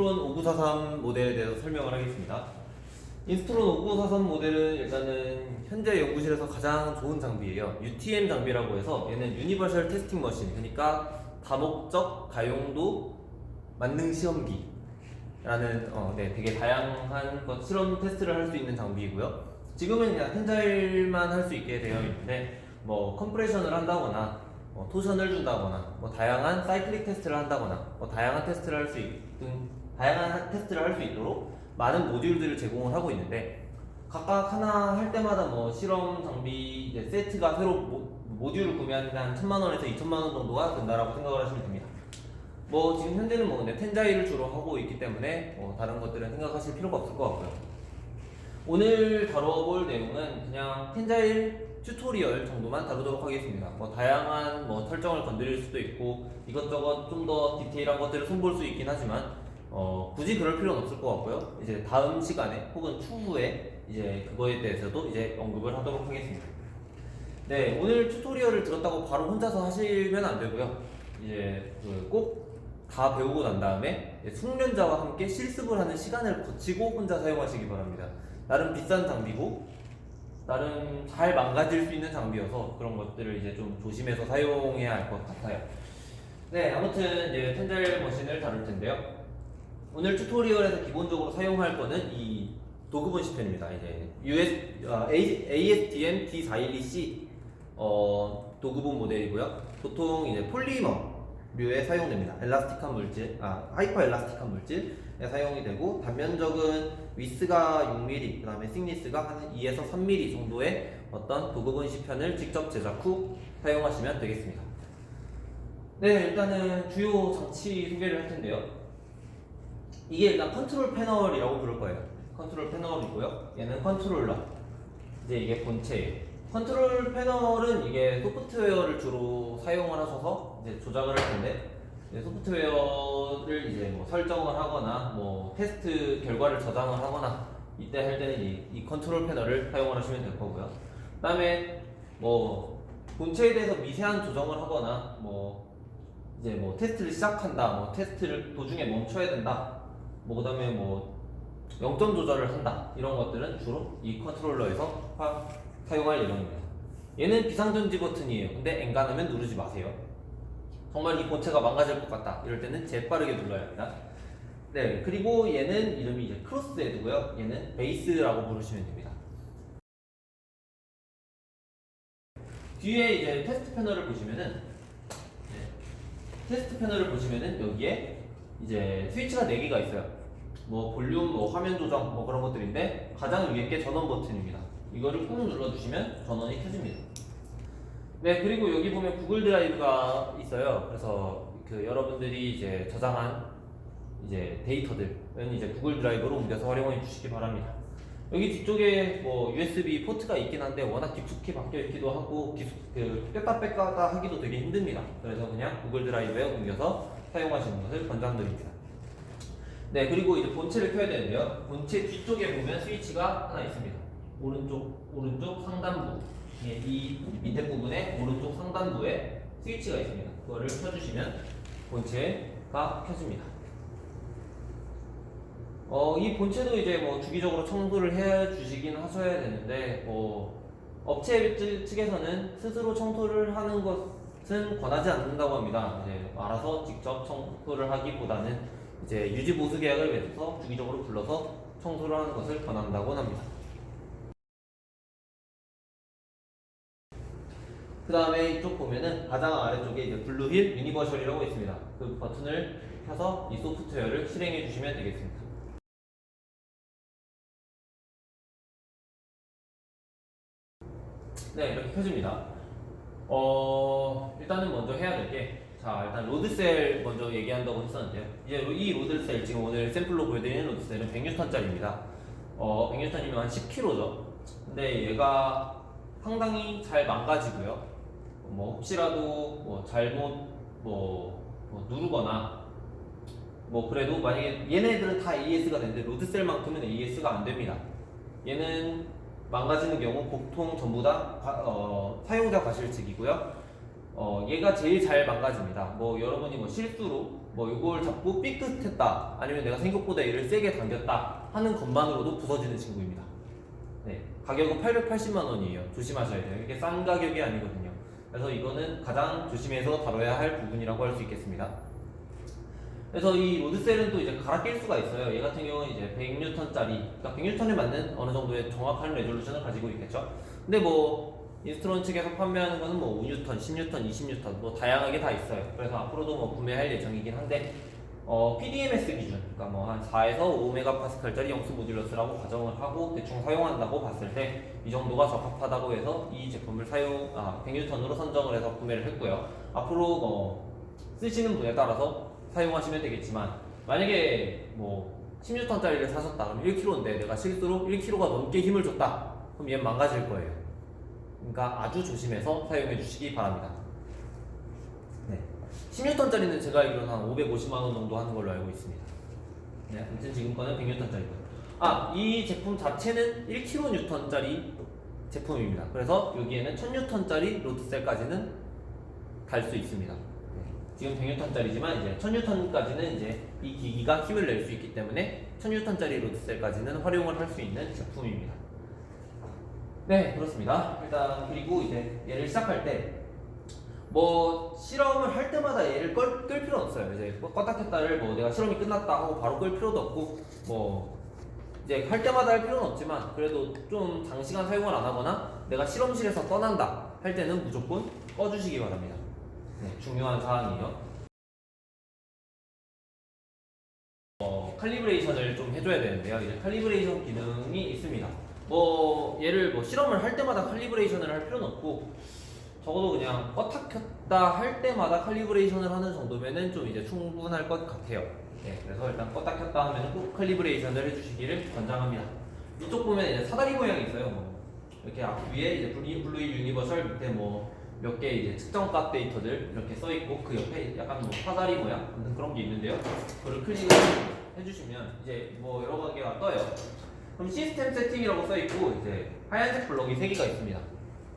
인스트론 5943 모델에 대해서 설명을 하겠습니다. 인스트론 5943 모델은 일단은 현재 연구실에서 가장 좋은 장비예요. UTM 장비라고 해서 얘는 유니버셜 테스팅 머신, 그러니까 다목적 다용도 만능 시험기라는 되게 다양한 실험 테스트를 할 수 있는 장비이고요. 지금은 그냥 텐자일만 할 수 있게 되어 있는데 뭐 컴프레션을 한다거나 토션을 준다거나 다양한 사이클릭 테스트를 한다거나 다양한 테스트를 할 수 있도록 많은 모듈들을 제공을 하고 있는데, 각각 하나 할 때마다 실험 장비 이제 세트가 새로 모듈을 구매하는데 한 1000만원에서 2000만원 정도가 든다라고 생각을 하시면 됩니다. 지금 현재는 텐자일을 주로 하고 있기 때문에 다른 것들은 생각하실 필요가 없을 것 같고요. 오늘 다뤄볼 내용은 그냥 텐자일 튜토리얼 정도만 다루도록 하겠습니다. 다양한 설정을 건드릴 수도 있고 이것저것 좀 더 디테일한 것들을 손볼 수 있긴 하지만 굳이 그럴 필요는 없을 것 같고요. 이제 다음 시간에 혹은 추후에 이제 그거에 대해서도 이제 언급을 하도록 하겠습니다. 네, 오늘 튜토리얼을 들었다고 바로 혼자서 하시면 안 되고요. 이제 꼭 다 배우고 난 다음에 숙련자와 함께 실습을 하는 시간을 거치고 혼자 사용하시기 바랍니다. 나름 비싼 장비고 나름 잘 망가질 수 있는 장비여서 그런 것들을 이제 좀 조심해서 사용해야 할 것 같아요. 네, 아무튼 이제 텐자일 머신을 다룰 텐데요. 오늘 튜토리얼에서 기본적으로 사용할 거는 이 도구 번식편입니다. 이제 ASTM D412C 도구본 모델이고요. 보통 이제 폴리머류에 사용됩니다. 엘라스틱한 물질, 하이퍼 엘라스틱한 물질에 사용이 되고, 단면적은 위스가 6mm, 그 다음에 식니스가 한 2에서 3mm 정도의 어떤 도구 번식편을 직접 제작 후 사용하시면 되겠습니다. 네, 일단은 주요 장치 소개를 할 텐데요. 이게 일단 컨트롤 패널이라고 부를 거예요. 컨트롤 패널이고요. 얘는 컨트롤러. 이제 이게 본체예요. 컨트롤 패널은 이게 소프트웨어를 주로 사용을 하셔서 이제 조작을 할 텐데, 이제 소프트웨어를 이제 설정을 하거나 테스트 결과를 저장을 하거나 이때 할 때는 이 컨트롤 패널을 사용을 하시면 될 거고요. 그다음에 본체에 대해서 미세한 조정을 하거나 이제 테스트를 시작한다, 테스트를 도중에 멈춰야 된다, 그다음에 0점 조절을 한다, 이런 것들은 주로 이 컨트롤러에서 사용할 예정입니다. 얘는 비상전지 버튼이에요. 근데 엔간하면 누르지 마세요. 정말 이 본체가 망가질 것 같다 이럴 때는 재빠르게 눌러야 합니다. 네, 그리고 얘는 이름이 이제 크로스헤드고요. 얘는 베이스라고 부르시면 됩니다. 뒤에 이제 테스트 패널을 보시면은 여기에 이제 스위치가 4개가 있어요. 볼륨, 화면 조정, 그런 것들인데 가장 위에 게 전원 버튼입니다. 이거를 꾹 눌러주시면 전원이 켜집니다. 네, 그리고 여기 보면 구글 드라이브가 있어요. 그래서 여러분들이 이제 저장한 이제 데이터들은 이제 구글 드라이브로 옮겨서 활용해 주시기 바랍니다. 여기 뒤쪽에 USB 포트가 있긴 한데 워낙 깊숙이 박혀 있기도 하고 뺐다 뺐다 하기도 되게 힘듭니다. 그래서 그냥 구글 드라이브에 옮겨서 사용하시는 것을 권장드립니다. 네, 그리고 이제 본체를 켜야 되는데요. 본체 뒤쪽에 보면 스위치가 하나 있습니다. 오른쪽 상단부. 이 밑에 부분에 오른쪽 상단부에 스위치가 있습니다. 그거를 켜주시면 본체가 켜집니다. 이 본체도 이제 주기적으로 청소를 해 주시긴 하셔야 되는데, 업체 측에서는 스스로 청소를 하는 것은 권하지 않는다고 합니다. 이제 알아서 직접 청소를 하기보다는 이제 유지 보수 계약을 맺어서 주기적으로 불러서 청소를 하는 것을 권한다고 합니다. 그 다음에 이쪽 보면은 가장 아래쪽에 이제 블루힐 유니버셜이라고 있습니다. 그 버튼을 켜서 이 소프트웨어를 실행해 주시면 되겠습니다. 네, 이렇게 켜집니다. 일단은 먼저 해야 될 게, 일단 로드셀 먼저 얘기한다고 했었는데요. 이제 이 로드셀, 지금 오늘 샘플로 보여드리는 로드셀은 100N짜리입니다. 100N이면 한 10kg죠. 근데 얘가 상당히 잘 망가지고요. 혹시라도 잘못 누르거나 그래도 만약에 얘네들은 다 AS가 되는데 로드셀만큼은 AS가 안 됩니다. 얘는 망가지는 경우 보통 전부 다 사용자 과실측이고요. 얘가 제일 잘 망가집니다. 뭐 여러분이 뭐 실수로 뭐 이걸 잡고 삐끗했다, 아니면 내가 생각보다 얘를 세게 당겼다 하는 것만으로도 부서지는 친구입니다. 네, 가격은 880만 원이에요. 조심하셔야 돼요. 이게 싼 가격이 아니거든요. 그래서 이거는 가장 조심해서 다뤄야 할 부분이라고 할 수 있겠습니다. 그래서 이 로드셀은 또 이제 갈아 낄 수가 있어요. 얘 같은 경우는 이제 100N짜리, 그러니까 100N에 맞는 어느 정도의 정확한 레졸루션을 가지고 있겠죠. 근데 뭐 인스트론 측에서 판매하는 거는 뭐 5N, 10N, 20N 뭐 다양하게 다 있어요. 그래서 앞으로도 뭐 구매할 예정이긴 한데 PDMS 기준, 그러니까 뭐 한 4에서 5MPa짜리 영수 모듈러스라고 가정을 하고 대충 사용한다고 봤을 때 이 정도가 적합하다고 해서 이 제품을 100N으로 선정을 해서 구매를 했고요. 앞으로 쓰시는 분에 따라서 사용하시면 되겠지만, 만약에 뭐 10N짜리를 사셨다 그럼 1kg인데 내가 실수로 1kg가 넘게 힘을 줬다 그럼 얘는 망가질 거예요. 그러니까 아주 조심해서 사용해 주시기 바랍니다. 네. 10N짜리는 제가 알기로는 한 550만 원 정도 하는 걸로 알고 있습니다. 네, 아무튼 지금 거는 100N짜리고요. 이 제품 자체는 1kN짜리 제품입니다. 그래서 여기에는 1000N짜리 로드셀까지는 갈 수 있습니다. 네. 지금 100N짜리지만 이제 1000N까지는 이제 이 기기가 힘을 낼 수 있기 때문에 1000N짜리 로드셀까지는 활용을 할 수 있는 제품입니다. 네, 그렇습니다. 일단 그리고 이제 얘를 시작할 때 뭐 실험을 할 때마다 얘를 끌 필요는 없어요. 이제 껐다 켰다를 뭐 내가 실험이 끝났다 하고 바로 끌 필요도 없고, 뭐 이제 할 때마다 할 필요는 없지만 그래도 좀 장시간 사용을 안 하거나 내가 실험실에서 떠난다 할 때는 무조건 꺼주시기 바랍니다. 네, 중요한 사항이에요. 칼리브레이션을 좀 해줘야 되는데요. 이제 칼리브레이션 기능이 있습니다. 얘를 뭐 실험을 할 때마다 칼리브레이션을 할 필요는 없고, 적어도 그냥 껐다 켰다 할 때마다 칼리브레이션을 하는 정도면은 좀 이제 충분할 것 같아요. 네, 그래서 일단 껐다 켰다 하면은 꼭 칼리브레이션을 해주시기를 권장합니다. 이쪽 보면 이제 사다리 모양이 있어요. 이렇게 앞 위에 이제 블루이 유니버설, 밑에 뭐 몇 개 이제 측정값 데이터들 이렇게 써 있고, 그 옆에 약간 뭐 사다리 모양 같은 그런 게 있는데요. 그걸 클릭을 해주시면 이제 뭐 여러 개가 떠요. 그럼 시스템 세팅이라고 써 있고 이제 하얀색 블럭이 3개가 있습니다.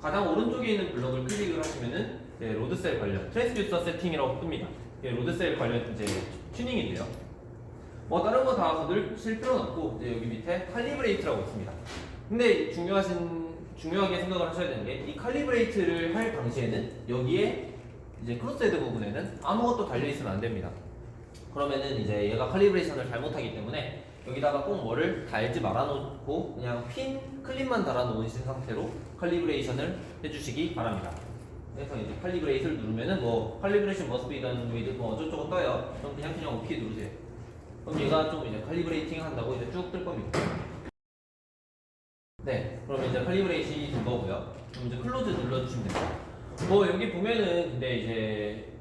가장 오른쪽에 있는 블럭을 클릭을 하시면은 로드셀 관련 트랜스듀서 세팅이라고 뜹니다. 로드셀 관련 이제 튜닝인데요. 뭐 다른 거 다 건드실 필요는 없고, 이제 여기 밑에 칼리브레이트라고 있습니다. 근데 중요하게 생각을 하셔야 되는 게, 이 칼리브레이트를 할 당시에는 여기에 이제 크로스헤드 부분에는 아무것도 달려 있으면 안 됩니다. 그러면은 이제 얘가 칼리브레이션을 잘못하기 때문에 여기다가 꼭 뭐를 달지 말아놓고 그냥 핀 클립만 달아놓으신 상태로 칼리브레이션을 해주시기 바랍니다. 그래서 이제 칼리브레이트를 누르면은 뭐 칼리브레이션 must be done with 뭐 어쩌고저쩌고 떠요. 그럼 그냥 OK 누르세요. 그럼 얘가 좀 이제 칼리브레이팅 한다고 이제 쭉 뜰 겁니다. 네, 그럼 이제 칼리브레이션이 된 거고요. 그럼 이제 클로즈 눌러주시면 됩니다. 여기 보면은 근데 이제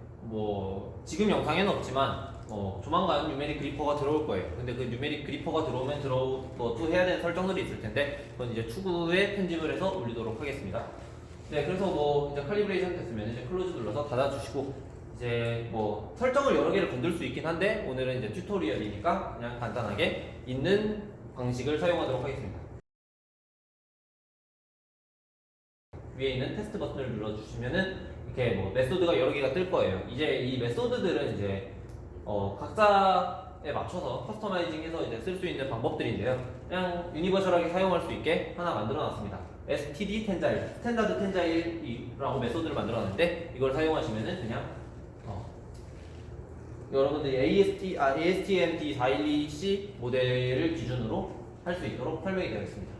지금 영상에는 없지만 조만간 뉴메릭 그리퍼가 들어올 거예요. 근데 그 뉴메릭 그리퍼가 들어오면 또 해야 되는 설정들이 있을 텐데, 그건 이제 추후에 편집을 해서 올리도록 하겠습니다. 네, 그래서 이제 칼리브레이션 됐으면 이제 클로즈 눌러서 닫아주시고, 이제 설정을 여러 개를 건들 수 있긴 한데 오늘은 이제 튜토리얼이니까 그냥 간단하게 있는 방식을 사용하도록 하겠습니다. 위에 있는 테스트 버튼을 눌러주시면은 이렇게 메소드가 여러 개가 뜰 거예요. 이제 이 메소드들은 이제 각자에 맞춰서 커스터마이징해서 이제 쓸 수 있는 방법들인데요. 그냥 유니버셜하게 사용할 수 있게 하나 만들어놨습니다. std 텐자일, 스탠다드 텐자일이라고 메소드를 만들어놨는데, 이걸 사용하시면은 그냥 여러분들이 ASTM-D412C 모델을 기준으로 할 수 있도록 설명이 되어 있습니다.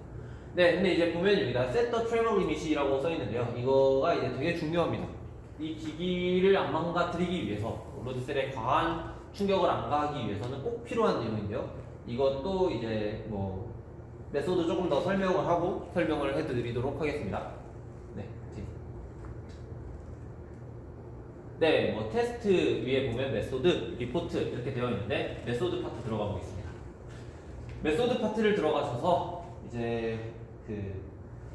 네, 근데 이제 보면 여기다 Set the Tremor Limit이라고 써 있는데요. 이거가 이제 되게 중요합니다. 이 기기를 안 망가뜨리기 위해서, 로드셀에 과한 충격을 안 가하기 위해서는 꼭 필요한 내용인데요. 이것도 이제 메소드 조금 더 설명을 하고 설명을 해드리도록 하겠습니다. 네, 테스트 위에 보면 메소드, 리포트 이렇게 되어 있는데, 메소드 파트 들어가 보겠습니다. 메소드 파트를 들어가셔서 이제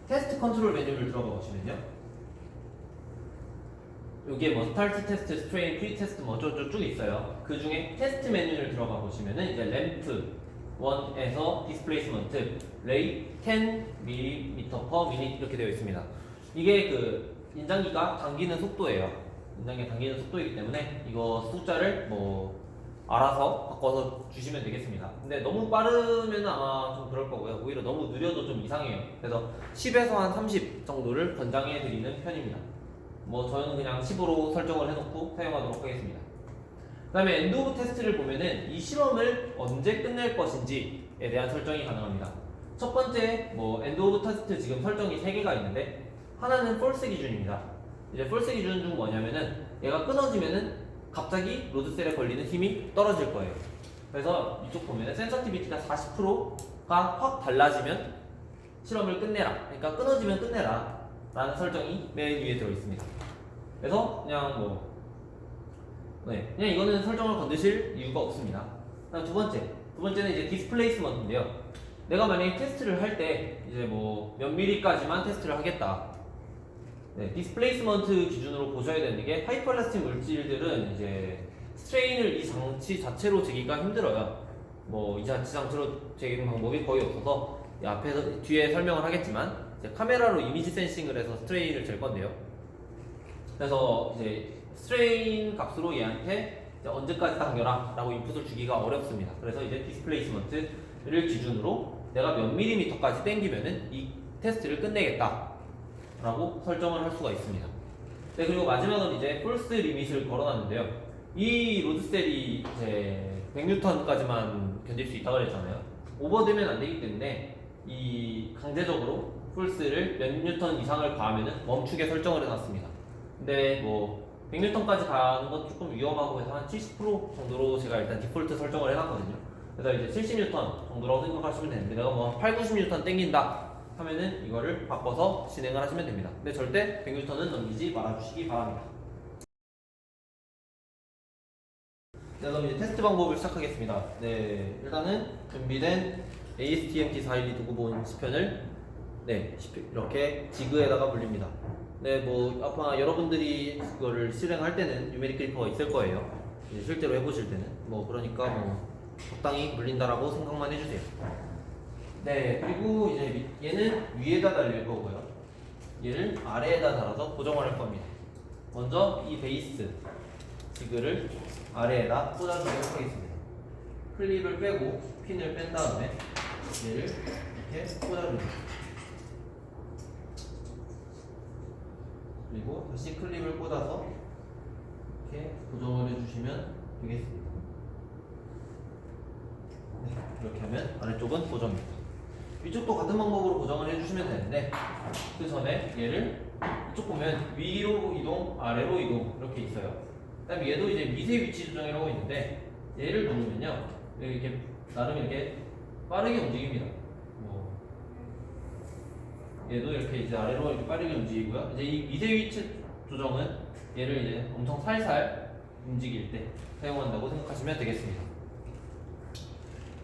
테스트 컨트롤 메뉴를 들어가 보시면요. 여기에 스타트 테스트, 스트레인, 프리 테스트 쭉 있어요. 그 중에 테스트 메뉴를 들어가 보시면은 이제 램프 1에서 디스플레이스먼트, 레이 10mm per minute 이렇게 되어 있습니다. 이게 인장기가 당기는 속도예요. 연장에 당기는 속도이기 때문에 이거 숫자를 뭐 알아서 바꿔서 주시면 되겠습니다. 근데 너무 빠르면 아마 좀 그럴 거고요. 오히려 너무 느려도 좀 이상해요. 그래서 10에서 한 30 정도를 권장해 드리는 편입니다. 뭐 저는 그냥 10으로 설정을 해놓고 사용하도록 하겠습니다. 그 다음에 엔드 오브 테스트를 보면은 이 실험을 언제 끝낼 것인지에 대한 설정이 가능합니다. 첫 번째 뭐 엔드 오브 테스트 지금 설정이 3개가 있는데 하나는 false 기준입니다. 이제 false 기준 중 뭐냐면은 얘가 끊어지면은 갑자기 로드셀에 걸리는 힘이 떨어질 거예요. 그래서 이쪽 보면은 센서티비티가 40%가 확 달라지면 실험을 끝내라. 그러니까 끊어지면 끝내라 라는 설정이 맨 위에 들어 있습니다. 그래서 그냥 뭐 그냥 이거는 설정을 건드실 이유가 없습니다. 다음 두 번째는 이제 디스플레이스먼트인데요. 내가 만약에 테스트를 할 때 이제 뭐 몇 미리까지만 테스트를 하겠다. 디스플레이스먼트 기준으로 보셔야 되는 게 하이퍼엘라스틱 물질들은 이제 스트레인을 이 장치 자체로 재기가 힘들어요. 뭐 이 장치 자체로 재기는 방법이 거의 없어서 앞에서 뒤에 설명을 하겠지만 이제 카메라로 이미지 센싱을 해서 스트레인을 잴 건데요. 그래서 이제 스트레인 값으로 얘한테 이제 언제까지 당겨라 라고 인풋을 주기가 어렵습니다. 그래서 이제 디스플레이스먼트를 기준으로 내가 몇 밀리미터까지 당기면은 이 테스트를 끝내겠다 라고 설정을 할 수가 있습니다. 네, 그리고 마지막은 이제 폴스 리밋을 걸어놨는데요. 이 로드셀이 이제 100N까지만 견딜 수 있다고 그랬잖아요. 오버되면 안 되기 때문에 이 강제적으로 폴스를 몇 뉴턴 이상을 가하면은 멈추게 설정을 해놨습니다. 근데 뭐 100N까지 가는 건 조금 위험하고 해서 한 70% 정도로 제가 일단 디폴트 설정을 해놨거든요. 그래서 이제 70N 정도라고 생각하시면 되는데 내가 뭐 8, 90N 땡긴다 하면은 이거를 바꿔서 진행을 하시면 됩니다. 근데 절대 100N은 넘기지 말아주시기 바랍니다. 네, 그럼 이제 테스트 방법을 시작하겠습니다. 네, 일단은 준비된 ASTM-T412 두구본 시편을 이렇게 지그에다가 물립니다. 네, 뭐 아마 여러분들이 그거를 실행할 때는 뉴메릭 그리퍼가 있을 거예요. 이제 실제로 해보실 때는 뭐 그러니까 뭐 적당히 물린다라고 생각만 해주세요. 네, 그리고 이제 얘는 위에다 달릴 거고요. 얘를 아래에다 달아서 고정을 할 겁니다. 먼저 이 베이스 지그를 아래에다 꽂아주도록 하겠습니다. 클립을 빼고 핀을 뺀 다음에 얘를 이렇게 꽂아줍니다. 그리고 다시 클립을 꽂아서 이렇게 고정을 해주시면 되겠습니다. 네, 이렇게 하면 아래쪽은 고정입니다. 위쪽도 같은 방법으로 고정을 해주시면 되는데 그 전에 얘를 이쪽 보면 위로 이동, 아래로 이동 이렇게 있어요. 그 다음에 얘도 이제 미세 위치 조정이라고 있는데 얘를 누르면요 이렇게 나름 이렇게 빠르게 움직입니다. 뭐 얘도 이렇게 이제 아래로 이렇게 빠르게 움직이고요. 이제 이 미세 위치 조정은 얘를 이제 엄청 살살 움직일 때 사용한다고 생각하시면 되겠습니다.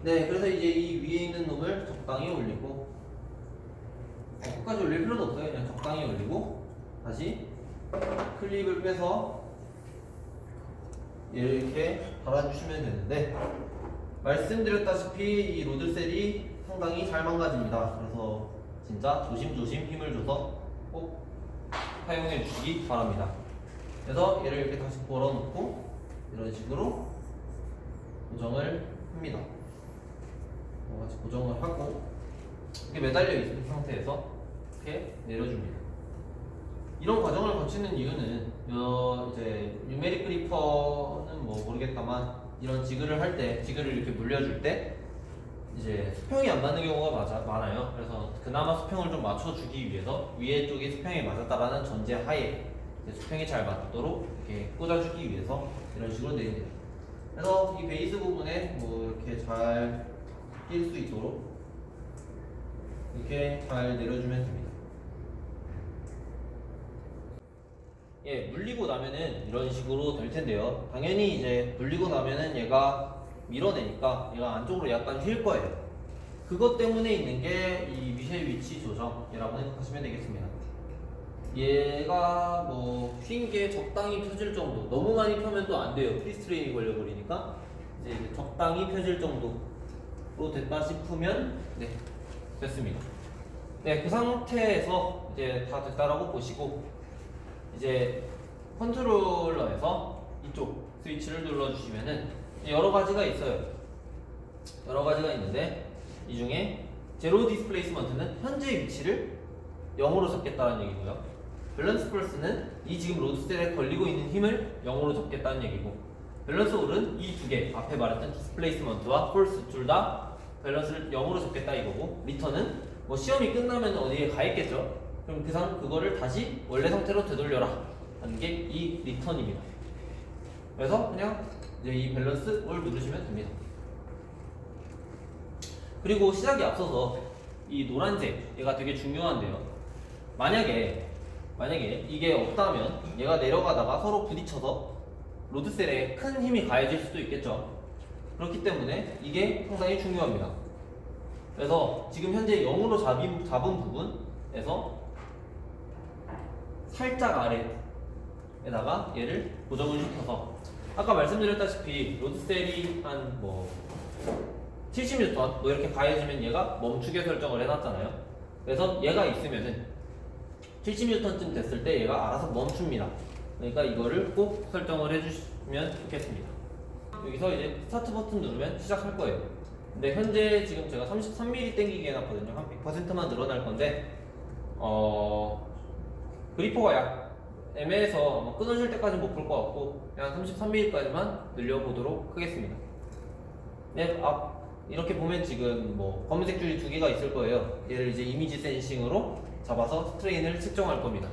네, 그래서 이제 이 위에 있는 놈을 적당히 올리고 끝까지 올릴 필요도 없어요. 그냥 적당히 올리고 다시 클립을 빼서 얘를 이렇게 달아주시면 되는데 말씀드렸다시피 이 로드셀이 상당히 잘 망가집니다. 그래서 진짜 조심조심 힘을 줘서 꼭 사용해 주시기 바랍니다. 그래서 얘를 이렇게 다시 걸어놓고 이런 식으로 고정을 합니다. 같이 고정을 하고 이게 매달려 있는 상태에서 이렇게 내려줍니다. 이런 과정을 거치는 이유는 이제 뉴메릭 그리퍼는 뭐 모르겠다만 이런 지그를 할 때 지그를 이렇게 물려줄 때 이제 수평이 안 맞는 경우가 많아요. 그래서 그나마 수평을 좀 맞춰주기 위해서 위에 쪽이 수평이 맞았다라는 전제 하에 수평이 잘 맞도록 이렇게 꽂아주기 위해서 이런 식으로 내립니다. 그래서 이 베이스 부분에 뭐 이렇게 잘 낄 수 있도록 이렇게 잘 내려주면 됩니다. 예, 물리고 나면은 이런 식으로 될 텐데요. 당연히 이제 물리고 나면은 얘가 밀어내니까 얘가 안쪽으로 약간 휠 거예요. 그것 때문에 있는 게 이 미세 위치 조정이라고 생각하시면 되겠습니다. 얘가 뭐 휜 게 적당히 펴질 정도, 너무 많이 펴면 또 안 돼요. 프리스트레인이 걸려버리니까 이제 적당히 펴질 정도로 됐다 싶으면 됐습니다. 네, 그 상태에서 이제 다 됐다라고 보시고 이제 컨트롤러에서 이쪽 스위치를 눌러주시면은 여러 가지가 있어요. 여러 가지가 있는데 이 중에 제로 디스플레이스먼트는 현재 위치를 0으로 잡겠다는 얘기고요. 밸런스 펄스는 이 지금 로드셀에 걸리고 있는 힘을 0으로 잡겠다는 얘기고, 밸런스 올은 이 두 개 앞에 말했던 디스플레이스먼트와 펄스 둘 다 밸런스를 0으로 잡겠다 이거고, 리턴은 뭐 시험이 끝나면 어디에 가 있겠죠. 그럼 그거를 다시 원래 상태로 되돌려라 하는 게 이 리턴입니다. 그래서 그냥 이제 이 밸런스 올 누르시면 됩니다. 그리고 시작에 앞서서 이 노란색 얘가 되게 중요한데요. 만약에 이게 없다면 얘가 내려가다가 서로 부딪혀서 로드셀에 큰 힘이 가해질 수도 있겠죠. 그렇기 때문에 이게 상당히 중요합니다. 그래서 지금 현재 0으로 잡은 부분에서 살짝 아래에다가 얘를 고정을 시켜서, 아까 말씀드렸다시피 로드셀이 한 뭐 70N 뭐 이렇게 가해지면 얘가 멈추게 설정을 해놨잖아요. 그래서 얘가 있으면은 70N쯤 됐을 때 얘가 알아서 멈춥니다. 그러니까 이거를 꼭 설정을 해주시면 좋겠습니다. 여기서 이제 스타트 버튼 누르면 시작할 거예요. 근데 현재 지금 제가 33mm 땡기게 해놨거든요. 한 100%만 늘어날 건데 그리퍼가 약 애매해서 끊어질 때까지 못 볼 것 같고 그냥 33mm까지만 늘려보도록 하겠습니다. 네, 이렇게 보면 지금 뭐 검은색 줄이 두 개가 있을 거예요. 얘를 이제 이미지 센싱으로 잡아서 스트레인을 측정할 겁니다.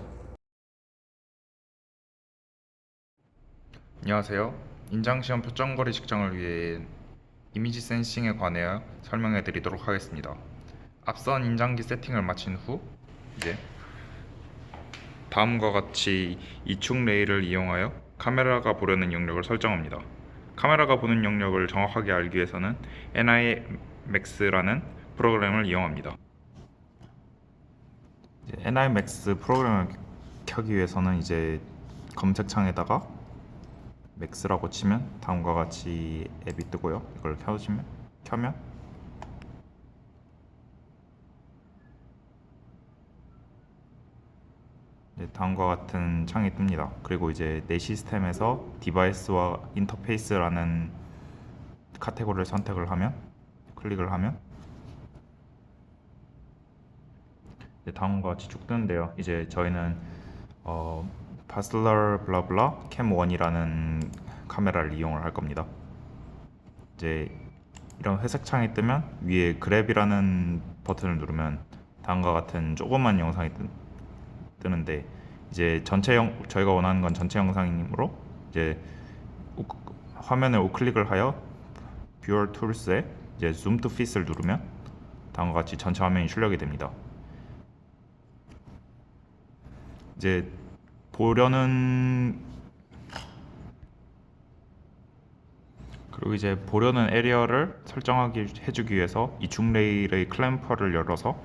안녕하세요. 인장시험 표정거리 측정을 위해 이미지 센싱에 관하여 설명해 드리도록 하겠습니다. 앞선 인장기 세팅을 마친 후 이제 다음과 같이 이축 레일을 이용하여 카메라가 보려는 영역을 설정합니다. 카메라가 보는 영역을 정확하게 알기 위해서는 NIMAX라는 프로그램을 이용합니다. NIMAX 프로그램을 켜기 위해서는 이제 검색창에다가 맥스라고 치면 다음과 같이 앱이 뜨고요. 이걸 켜면 다음과 같은 창이 뜹니다. 그리고 이제 내 시스템에서 디바이스와 인터페이스라는 카테고리를 클릭을 하면 다음과 같이 쭉 뜨는데요. 이제 저희는 바슬러 블라블라 캠1이라는 카메라를 이용을 할 겁니다. 이제 이런 회색 창이 뜨면 위에 그랩이라는 버튼을 누르면 다음과 같은 조그만 영상이 뜨는데, 이제 저희가 원하는 건 전체 영상이므로 이제 화면을 우클릭을 하여 뷰어 툴스에 이제 줌 투 핏을 누르면 다음과 같이 전체 화면이 출력이 됩니다. 이제 보려는 에리어를 해주기 위해서 이축 레일의 클램퍼를 열어서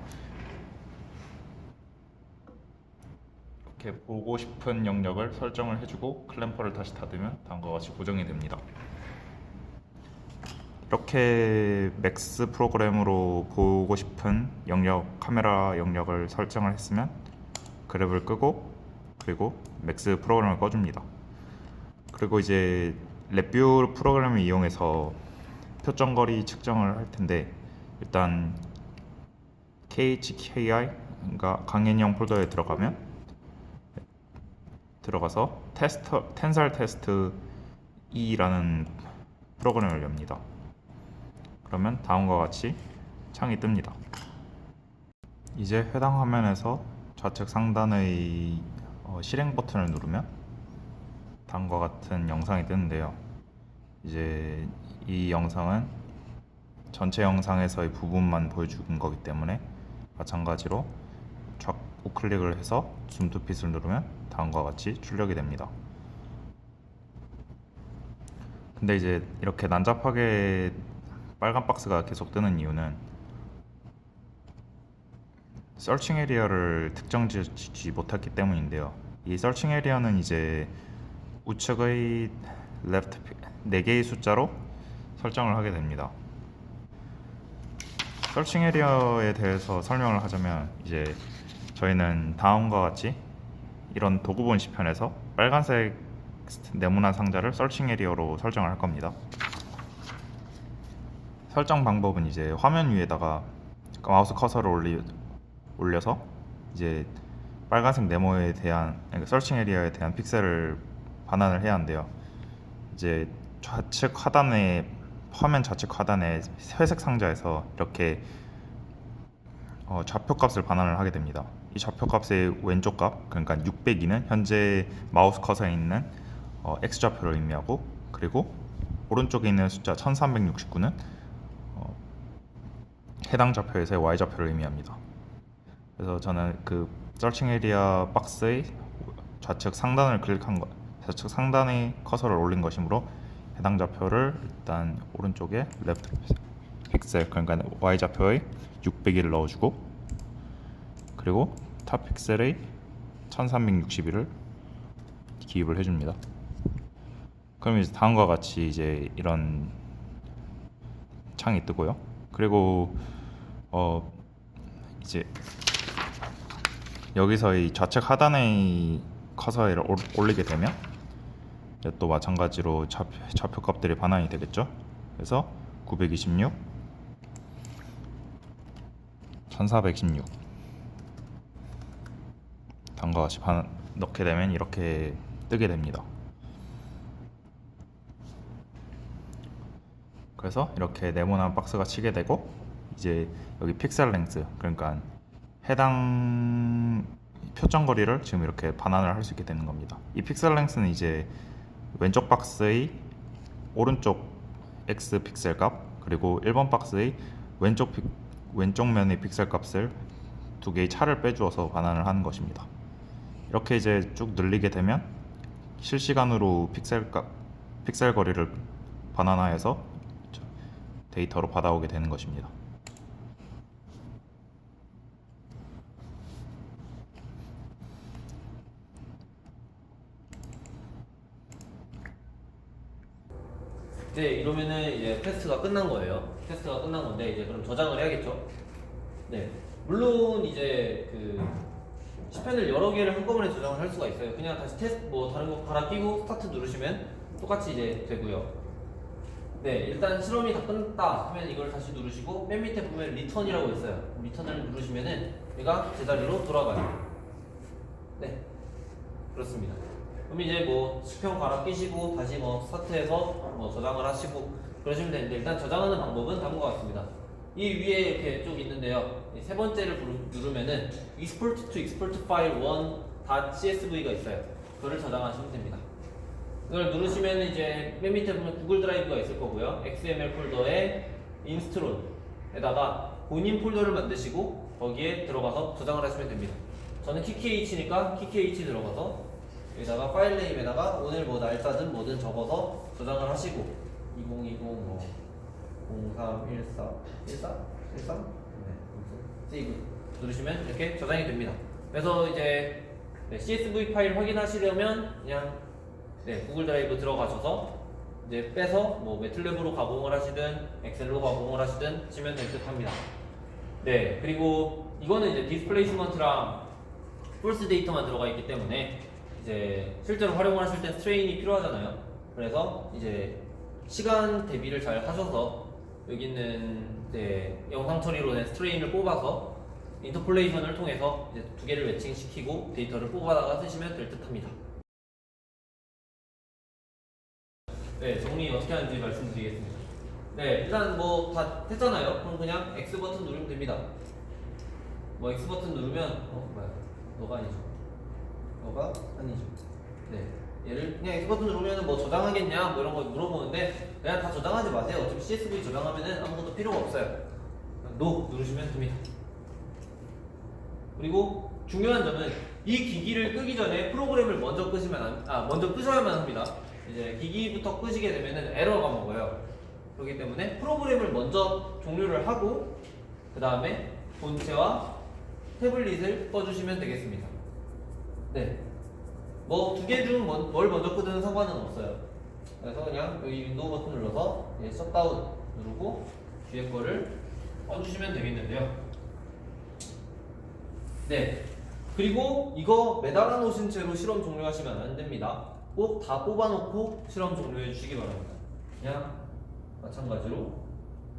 이렇게 보고 싶은 영역을 설정을 해주고 클램퍼를 다시 닫으면 다음과 같이 고정이 됩니다. 이렇게 맥스 프로그램으로 보고 싶은 카메라 영역을 설정을 했으면 그랩을 끄고 그리고 맥스 프로그램을 꺼줍니다. 그리고 이제 랩뷰 프로그램을 이용해서 표정거리 측정을 할 텐데, 일단 KHKI 그러니까 강연형 폴더에 들어가서 텐설 테스트 E라는 프로그램을 엽니다. 그러면 다음과 같이 창이 뜹니다. 이제 해당 화면에서 좌측 상단의 실행 버튼을 누르면 다음과 같은 영상이 뜨는데요. 이제 이 영상은 전체 영상에서의 부분만 보여주는 거기 때문에 마찬가지로 우클릭을 해서 줌 투 핏을 누르면 다음과 같이 출력이 됩니다. 근데 이제 이렇게 난잡하게 빨간 박스가 계속 뜨는 이유는 서칭 에리어를 특정짓지 못했기 때문인데요. 이 서칭 에리어는 이제 우측의 레프트 4개의 숫자로 설정을 하게 됩니다. 서칭 에리어에 대해서 설명을 하자면, 이제 저희는 다음과 같이 이런 도구본 시편에서 빨간색 네모난 상자를 서칭 에리어로 설정을 할 겁니다. 설정 방법은 이제 화면 위에다가 마우스 커서를 올려서 이제 빨간색 네모에 대한, 그러니까 서칭 에리어에 대한 픽셀을 반환을 해야 한대요. 이제 화면 좌측 하단에 회색 상자에서 이렇게 좌표값을 반환을 하게 됩니다. 이 좌표값의 왼쪽 값, 그러니까 602는 현재 마우스 커서에 있는 X 좌표를 의미하고, 그리고 오른쪽에 있는 숫자 1369는 해당 좌표에서의 Y 좌표를 의미합니다. 그래서 저는 그 서칭 에리어 박스의 좌측 상단을 좌측 상단에 커서를 올린 것이므로 해당 좌표를 일단 오른쪽에 레프트 픽셀, 그러니까 Y 좌표의 601을 넣어주고, 그리고 탑 픽셀의 1361을 기입을 해줍니다. 그럼 이제 다음과 같이 이제 이런 창이 뜨고요. 그리고 이제 여기서 이 좌측 하단의 커서를 올리게 되면 또 마찬가지로 좌표 값들이 반환이 되겠죠. 그래서 926, 1416 다음과 같이 넣게 되면 이렇게 뜨게 됩니다. 그래서 이렇게 네모난 박스가 치게 되고, 이제 여기 픽셀 랭스, 그러니까 해당 표정 거리를 지금 이렇게 반환을 할 수 있게 되는 겁니다. 이 픽셀 랭스는 이제 왼쪽 박스의 오른쪽 X 픽셀 값, 그리고 1번 박스의 왼쪽 면의 픽셀 값을 두 개의 차를 빼주어서 반환을 하는 것입니다. 이렇게 이제 쭉 늘리게 되면 실시간으로 픽셀 거리를 반환하여서 데이터로 받아오게 되는 것입니다. 네, 이러면은 이제 테스트가 끝난 거예요. 테스트가 끝난 건데 이제 그럼 저장을 해야겠죠. 네, 물론 이제 그 시편을 여러 개를 한꺼번에 저장을 할 수가 있어요. 그냥 다시 테스트 다른 거 갈아 끼고 스타트 누르시면 똑같이 이제 되고요. 네, 일단 실험이 다 끝났다 하면 이걸 다시 누르시고 맨 밑에 보면 리턴이라고 있어요. 리턴을 누르시면은 얘가 제자리로 돌아가요. 네, 그렇습니다. 그럼 이제 시편 갈아 끼시고 다시 스타트해서 저장을 하시고 그러시면 되는데, 일단 저장하는 방법은 다음과 같습니다. 이 위에 이렇게 쭉 있는데요. 세 번째를 누르면은 export to export file 1.csv가 있어요. 그거를 저장하시면 됩니다. 이걸 누르시면 이제 맨 밑에 보면 구글 드라이브가 있을 거고요. XML 폴더에 인스트론에다가 본인 폴더를 만드시고 거기에 들어가서 저장을 하시면 됩니다. 저는 kkH니까 kkH 들어가서 여기다가 파일 네임에다가 오늘 날짜든 뭐든 적어서 저장을 하시고 2020 0314 13 세이브 누르시면 이렇게 저장이 됩니다. 그래서 이제 CSV 파일 확인하시려면 그냥 구글 드라이브 들어가셔서 이제 빼서 매틀랩으로 가공을 하시든 엑셀로 가공을 하시든 치면 될 듯 합니다. 네, 그리고 이거는 이제 디스플레이스먼트랑 폴스 데이터만 들어가 있기 때문에 이제 실제로 활용을 하실 때 스트레인이 필요하잖아요. 그래서 이제 시간 대비를 잘 하셔서 여기 있는 이제 영상 처리로 된 스트레인을 뽑아서 인터폴레이션을 통해서 이제 두 개를 매칭시키고 데이터를 뽑아다가 쓰시면 될 듯합니다. 네, 정리 어떻게 하는지 말씀드리겠습니다. 네, 일단 다 했잖아요. 그럼 그냥 X 버튼 누르면 됩니다. X 버튼 누르면 너가 아니죠. 너가 아니죠. 네, 얘를 그냥 X 버튼 누르면 저장하겠냐 이런 거 물어보는데 그냥 다 저장하지 마세요. 어차피 CSV 저장하면은 아무것도 필요가 없어요. NO 누르시면 됩니다. 그리고 중요한 점은 이 기기를 끄기 전에 프로그램을 먼저 먼저 끄셔야만 합니다. 이제 기기부터 끄시게 되면은 에러가 먹어요. 그렇기 때문에 프로그램을 먼저 종료를 하고 그 다음에 본체와 태블릿을 꺼주시면 되겠습니다. 네, 두 개 중 뭘 먼저 끄든 상관은 없어요. 그래서 그냥 여기 윈도우 버튼 눌러서 셧다운 누르고 뒤에 거를 꺼주시면 되겠는데요. 네, 그리고 이거 매달아 놓으신 채로 실험 종료하시면 안 됩니다. 꼭 다 뽑아놓고 실험 종료해 주시기 바랍니다. 그냥 마찬가지로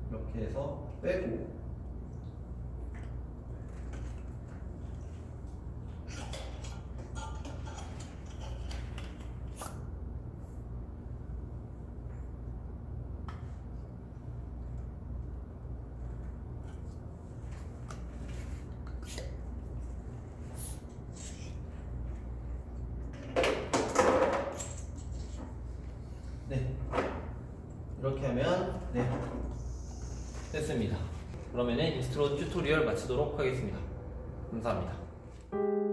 이렇게 해서 빼고 네, 이렇게 하면 네, 됐습니다. 그러면은 인스트로 튜토리얼 마치도록 하겠습니다. 감사합니다.